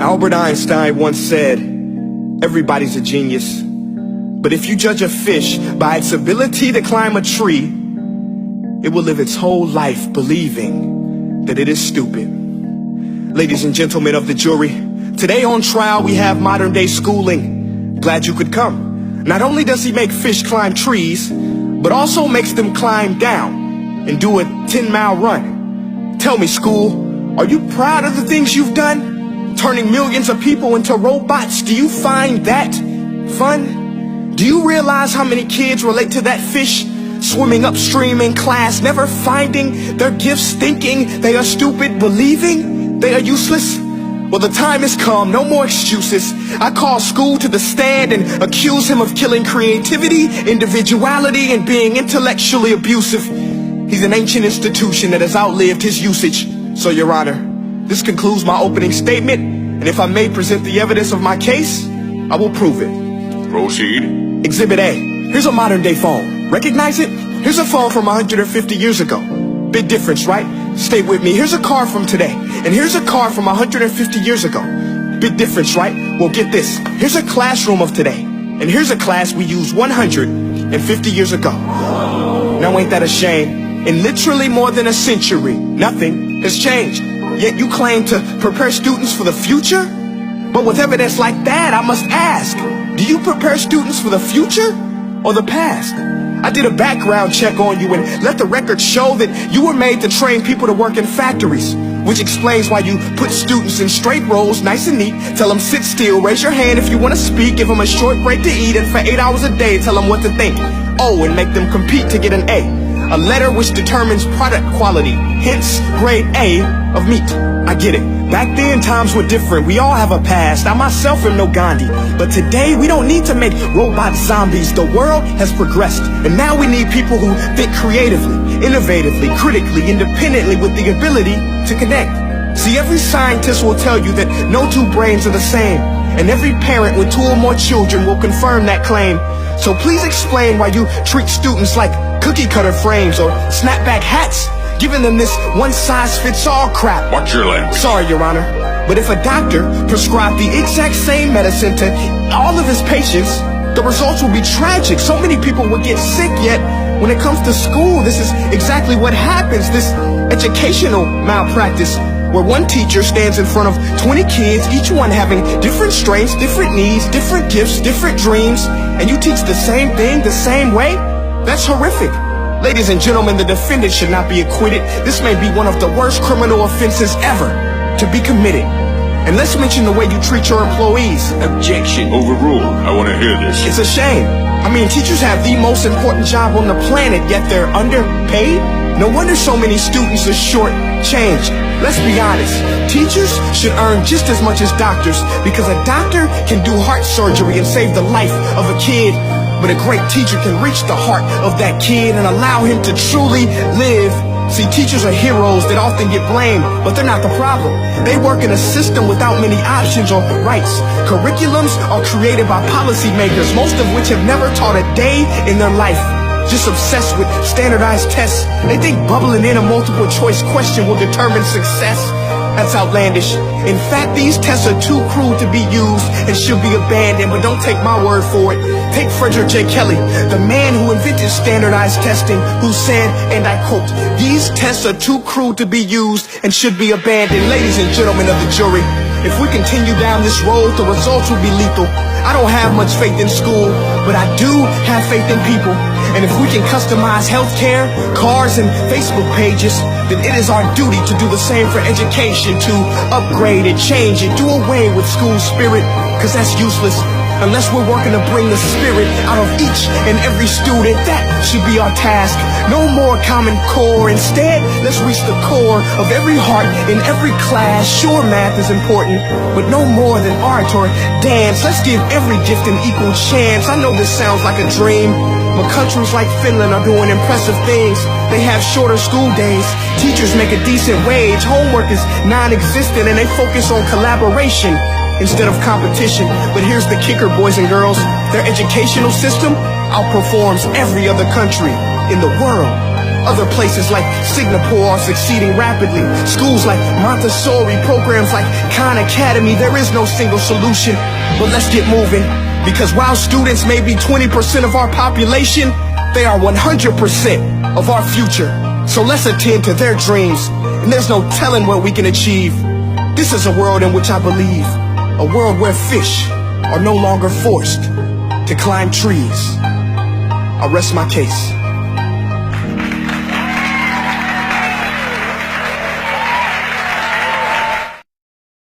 Albert Einstein once said, everybody's a genius. But if you judge a fish by its ability to climb a tree, it will live its whole life believing that it is stupid. Ladies and gentlemen of the jury, today on trial we have modern day schooling. Glad you could come. Not only does he make fish climb trees, but also makes them climb down and do a 10-mile run. Tell me, school, are you proud of the things you've done? Turning millions of people into robots, do you find that fun? Do you realize how many kids relate to that fish swimming upstream in class, never finding their gifts, thinking they are stupid, believing they are useless? Well, the time has come, no more excuses. I call school to the stand and accuse him of killing creativity, individuality, and being intellectually abusive. He's an ancient institution that has outlived his usage. So, Your Honor, this concludes my opening statement, and if I may present the evidence of my case, I will prove it. Proceed. Exhibit A. Here's a modern day phone. Recognize it? Here's a phone from 150 years ago. Big difference, right? Stay with me. Here's a car from today, and here's a car from 150 years ago. Big difference, right? Well, get this. Here's a classroom of today, and here's a class we used 150 years ago. Now ain't that a shame? In literally more than a century, nothing has changed. Yet you claim to prepare students for the future? But with evidence like that, I must ask, do you prepare students for the future or the past? I did a background check on you and let the record show that you were made to train people to work in factories, which explains why you put students in straight rows, nice and neat, tell them sit still, raise your hand if you want to speak, give them a short break to eat, and for 8 hours a day tell them what to think. Oh, and make them compete to get an A letter which determines product quality, hence grade A of meat. I get it. Back then, times were different. We all have a past. I myself am no Gandhi. But today, we don't need to make robot zombies. The world has progressed. And now we need people who think creatively, innovatively, critically, independently, with the ability to connect. See, every scientist will tell you that no two brains are the same. And every parent with 2 or more children will confirm that claim. So please explain why you treat students like cookie cutter frames or snapback hats, giving them this one-size-fits-all crap. Watch your language. Sorry, Your Honor, but if a doctor prescribed the exact same medicine to all of his patients, the results will be tragic. So many people will get sick, yet when it comes to school, this is exactly what happens. This educational malpractice, where one teacher stands in front of 20 kids, each one having different strengths, different needs, different gifts, different dreams, and you teach the same thing the same way? That's horrific. Ladies and gentlemen, the defendant should not be acquitted. This may be one of the worst criminal offenses ever to be committed. And let's mention the way you treat your employees. Objection. Overruled. I want to hear this. It's a shame. I mean, teachers have the most important job on the planet, yet they're underpaid? No wonder so many students are short-changed. Let's be honest. Teachers should earn just as much as doctors, because a doctor can do heart surgery and save the life of a kid. But a great teacher can reach the heart of that kid and allow him to truly live. See, teachers are heroes that often get blamed, but they're not the problem. They work in a system without many options or rights. Curriculums are created by policymakers, most of which have never taught a day in their life. Just obsessed with standardized tests. They think bubbling in a multiple choice question will determine success. That's outlandish. In fact, these tests are too cruel to be used and should be abandoned, but don't take my word for it. Take Frederick J. Kelly, the man who invented standardized testing, who said, and I quote, "These tests are too cruel to be used and should be abandoned." Ladies and gentlemen of the jury, if we continue down this road, the results will be lethal. I don't have much faith in school, but I do have faith in people. And if we can customize healthcare, cars, and Facebook pages, then it is our duty to do the same for education, to upgrade it, change it, do away with school spirit, because that's useless. Unless we're working to bring the spirit out of each and every student, that should be our task. No more Common Core. Instead, let's reach the core of every heart in every class. Sure, math is important, but no more than art or dance. Let's give every gift an equal chance. I know this sounds like a dream, but countries like Finland are doing impressive things. They have shorter school days. Teachers make a decent wage. Homework is non-existent, and they focus on collaboration instead of competition. But here's the kicker, boys and girls. Their educational system outperforms every other country in the world. Other places like Singapore are succeeding rapidly. Schools like Montessori, programs like Khan Academy. There is no single solution, but let's get moving. Because while students may be 20% of our population, they are 100% of our future. So let's attend to their dreams, and there's no telling what we can achieve. This is a world in which I believe, a world where fish are no longer forced to climb trees. I rest my case.